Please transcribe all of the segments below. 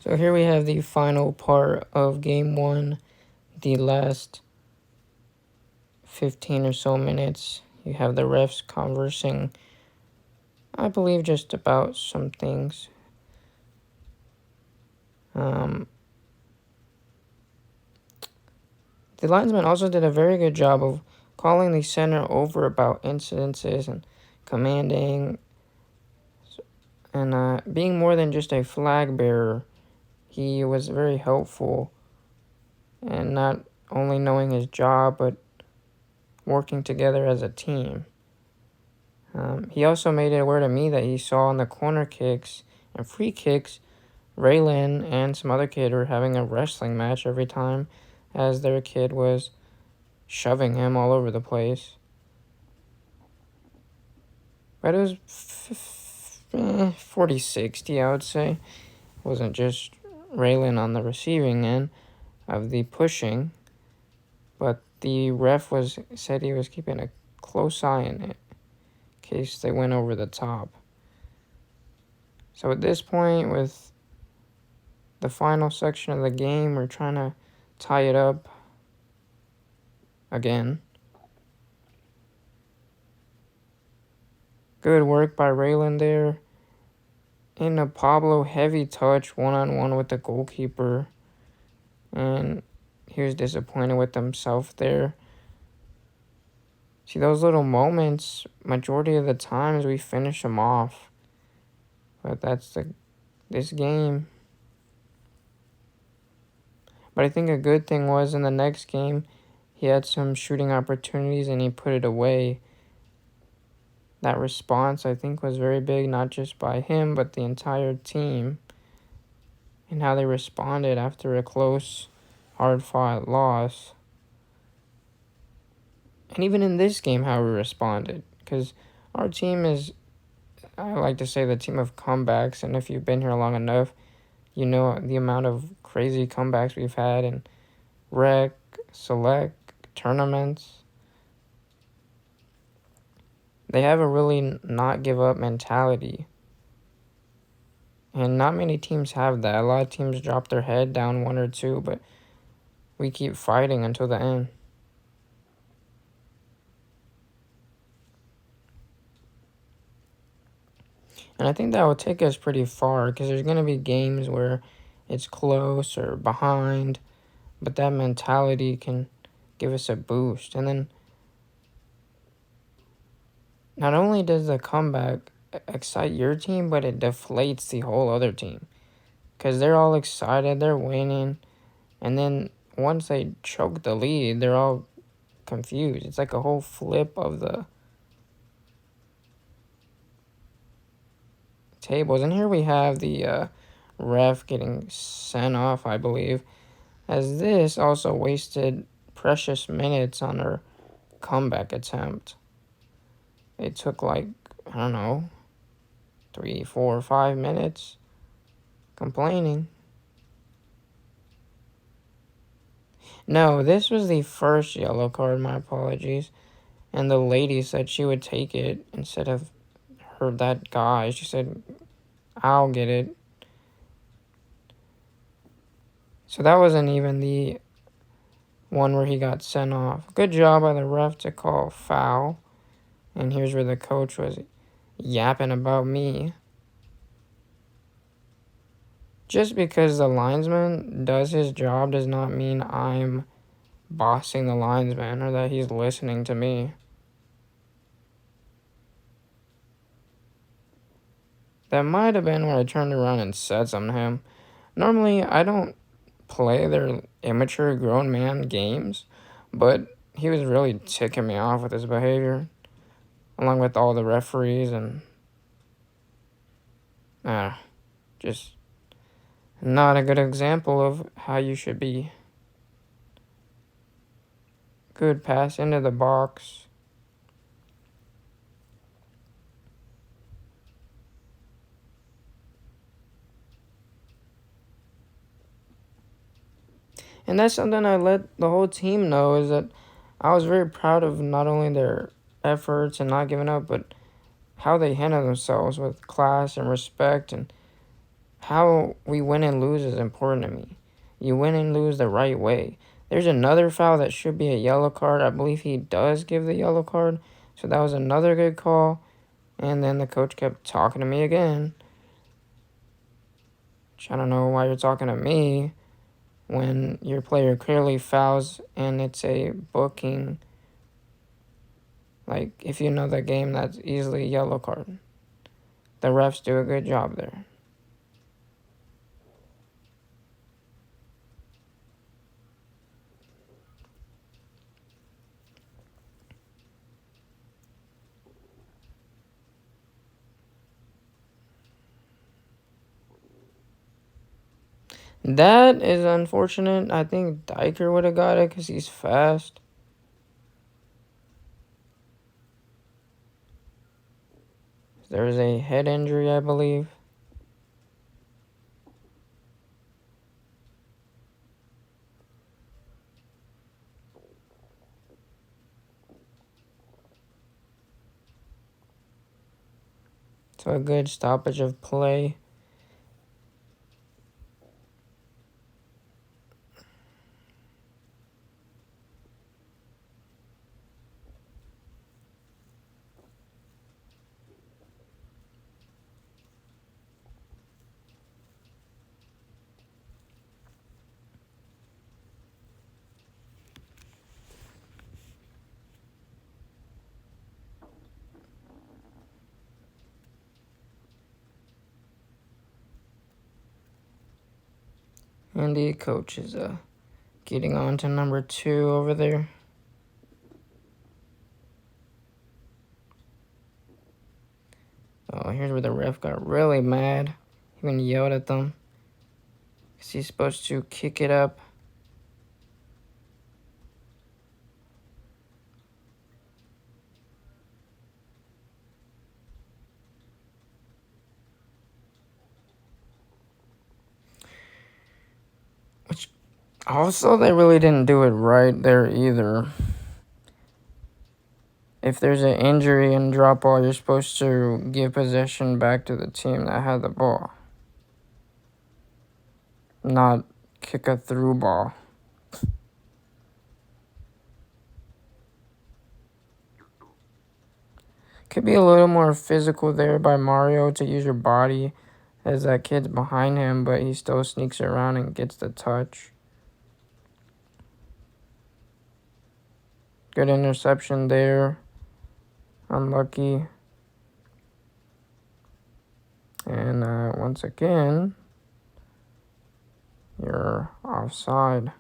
So here we have the final part of game one, the last 15 or so minutes. You have the refs conversing, I believe, just about some things. The linesman also did a very good job of calling the center over about incidences and commanding and being more than just a flag bearer. He was very helpful and not only knowing his job but working together as a team. He also made it aware to me that he saw in the corner kicks and free kicks, Raylan and some other kid were having a wrestling match every time as their kid was shoving him all over the place. But it was 40-60, I would say. It wasn't just Raylan on the receiving end of the pushing, but the ref said he was keeping a close eye on it in case they went over the top. So at this point, with the final section of the game, we're trying to tie it up again. Good work by Raylan there. In a Pablo heavy touch, one-on-one with the goalkeeper. And he was disappointed with himself there. See, those little moments, majority of the times we finish them off. But that's this game. But I think a good thing was in the next game, he had some shooting opportunities and he put it away. That response, I think, was very big, not just by him, but the entire team. And how they responded after a close, hard-fought loss. And even in this game, how we responded. Because our team is, I like to say, the team of comebacks. And if you've been here long enough, you know the amount of crazy comebacks we've had in rec, select, tournaments. They have a really not give up mentality. And not many teams have that. A lot of teams drop their head down 1 or 2, but we keep fighting until the end. And I think that will take us pretty far because there's going to be games where it's close or behind, but that mentality can give us a boost. And then not only does the comeback excite your team, but it deflates the whole other team because they're all excited, they're winning, and then once they choke the lead, they're all confused. It's like a whole flip of the tables. And here we have the ref getting sent off, I believe, as this also wasted precious minutes on her comeback attempt. It took I don't know, 3, 4, 5 minutes complaining. No, this was the first yellow card, my apologies. And the lady said she would take it instead of that guy. She said, I'll get it. So that wasn't even the one where he got sent off. Good job by the ref to call foul. And here's where the coach was yapping about me. Just because the linesman does his job does not mean I'm bossing the linesman or that he's listening to me. That might have been when I turned around and said something to him. Normally, I don't play their immature grown man games, but he was really ticking me off with his behavior, along with all the referees and just not a good example of how you should be. Good pass into the box. And that's something I let the whole team know, is that I was very proud of not only their efforts and not giving up, but how they handle themselves with class and respect. And how we win and lose is important to me. You win and lose the right way. There's another foul that should be a yellow card. I believe he does give the yellow card. So that was another good call. And then the coach kept talking to me again. Which I don't know why you're talking to me when your player clearly fouls and it's a booking. Like, if you know the game, that's easily a yellow card. The refs do a good job there. That is unfortunate. I think Diker would have got it because he's fast. There was a head injury, I believe. So a good stoppage of play. And the coach is getting on to number 2 over there. Oh, here's where the ref got really mad. He even yelled at them. Because he's supposed to kick it up. Which, also, they really didn't do it right there either. If there's an injury and drop ball, you're supposed to give possession back to the team that had the ball. Not kick a through ball. Could be a little more physical there by Mario to use your body as that kid's behind him, but he still sneaks around and gets the touch. Good interception there. Unlucky. And once again, you're offside.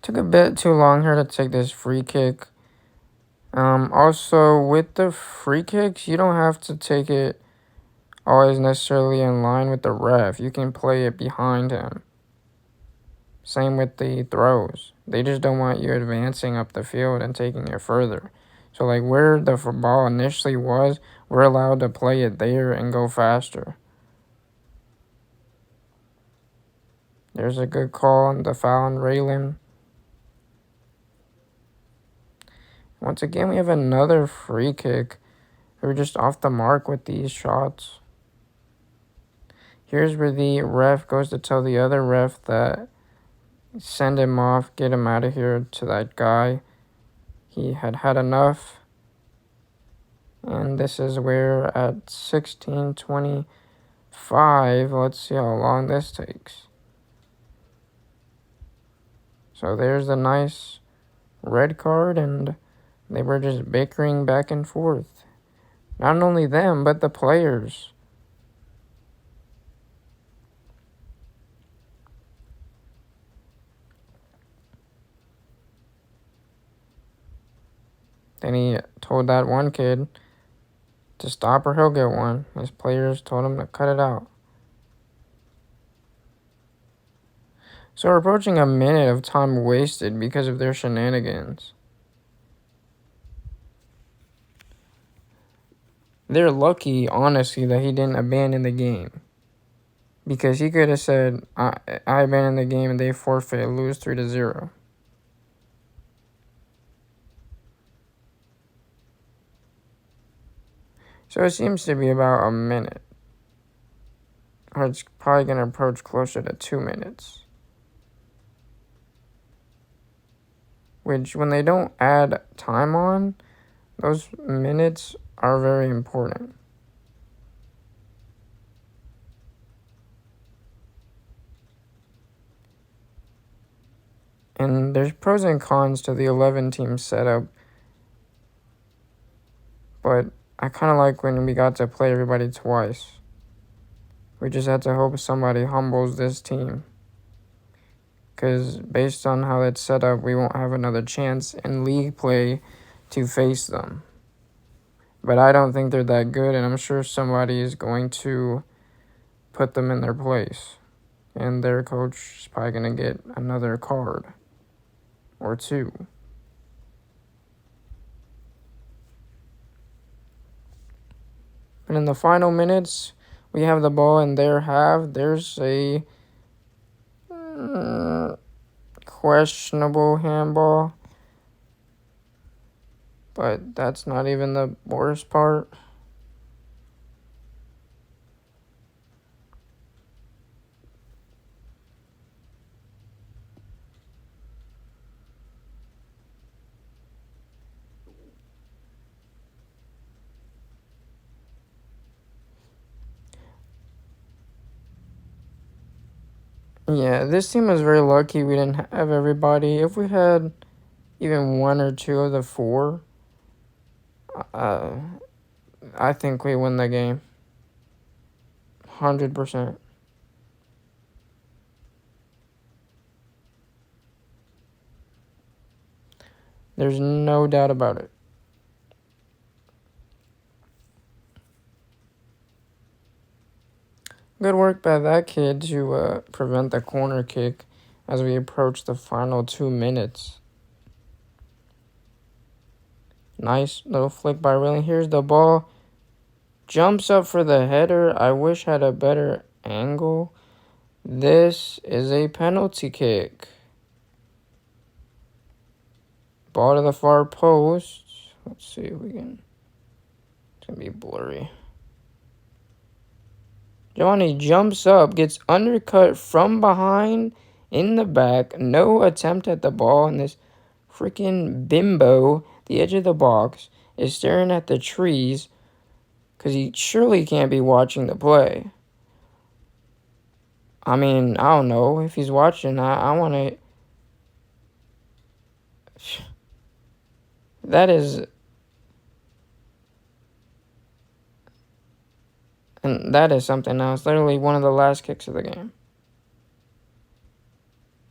Took a bit too long here to take this free kick. Also, with the free kicks, you don't have to take it always necessarily in line with the ref. You can play it behind him. Same with the throws. They just don't want you advancing up the field and taking it further. So, like, where the ball initially was, we're allowed to play it there and go faster. There's a good call on the foul on Raylan. Once again, we have another free kick. We're just off the mark with these shots. Here's where the ref goes to tell the other ref that send him off, get him out of here to that guy. He had had enough. And this is where at 16:25, let's see how long this takes. So there's a nice red card, and they were just bickering back and forth. Not only them, but the players. Then he told that one kid to stop or he'll get one. His players told him to cut it out. So we're approaching a minute of time wasted because of their shenanigans. they're lucky, honestly, that he didn't abandon the game. Because he could have said, I abandon the game and they forfeit, lose 3-0. So it seems to be about a minute. Or it's probably going to approach closer to 2 minutes. Which, when they don't add time on, those minutes are very important. And there's pros and cons to the 11-team setup. But I kind of like when we got to play everybody twice. We just had to hope somebody humbles this team. Because based on how it's set up, we won't have another chance in league play to face them. But I don't think they're that good, and I'm sure somebody is going to put them in their place. And their coach is probably going to get another card or two. And in the final minutes, we have the ball in their half. There's a questionable handball. But that's not even the worst part. Yeah, this team was very lucky we didn't have everybody. If we had even one or two of the four, I think we win the game. 100%. There's no doubt about it. Good work by that kid to prevent the corner kick as we approach the final 2 minutes. Nice little flick by Rilling. Here's the ball. Jumps up for the header. I wish had a better angle. This is a penalty kick. Ball to the far post. Let's see if we can. It's going to be blurry. Johnny jumps up, gets undercut from behind in the back. No attempt at the ball, and this freaking bimbo, the edge of the box, is staring at the trees because he surely can't be watching the play. I mean, I don't know. If he's watching, I want to... That is... And that is something else. Literally one of the last kicks of the game.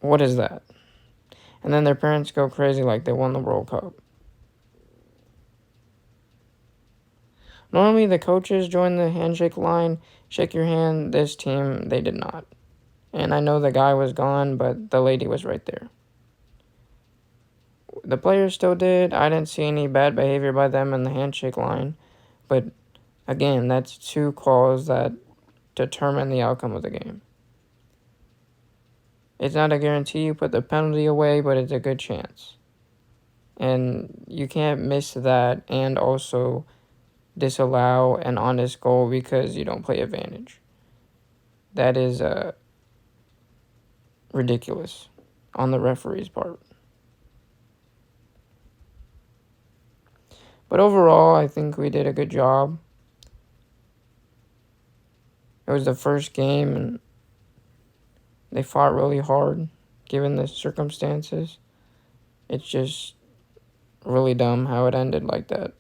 What is that? And then their parents go crazy like they won the World Cup. Normally the coaches join the handshake line, shake your hand. This team, they did not. And I know the guy was gone, but the lady was right there. The players still did. I didn't see any bad behavior by them in the handshake line. But again, that's two calls that determine the outcome of the game. It's not a guarantee you put the penalty away, but it's a good chance. And you can't miss that and also disallow an honest goal because you don't play advantage. That is ridiculous on the referee's part. But overall, I think we did a good job. It was the first game, and they fought really hard, given the circumstances. It's just really dumb how it ended like that.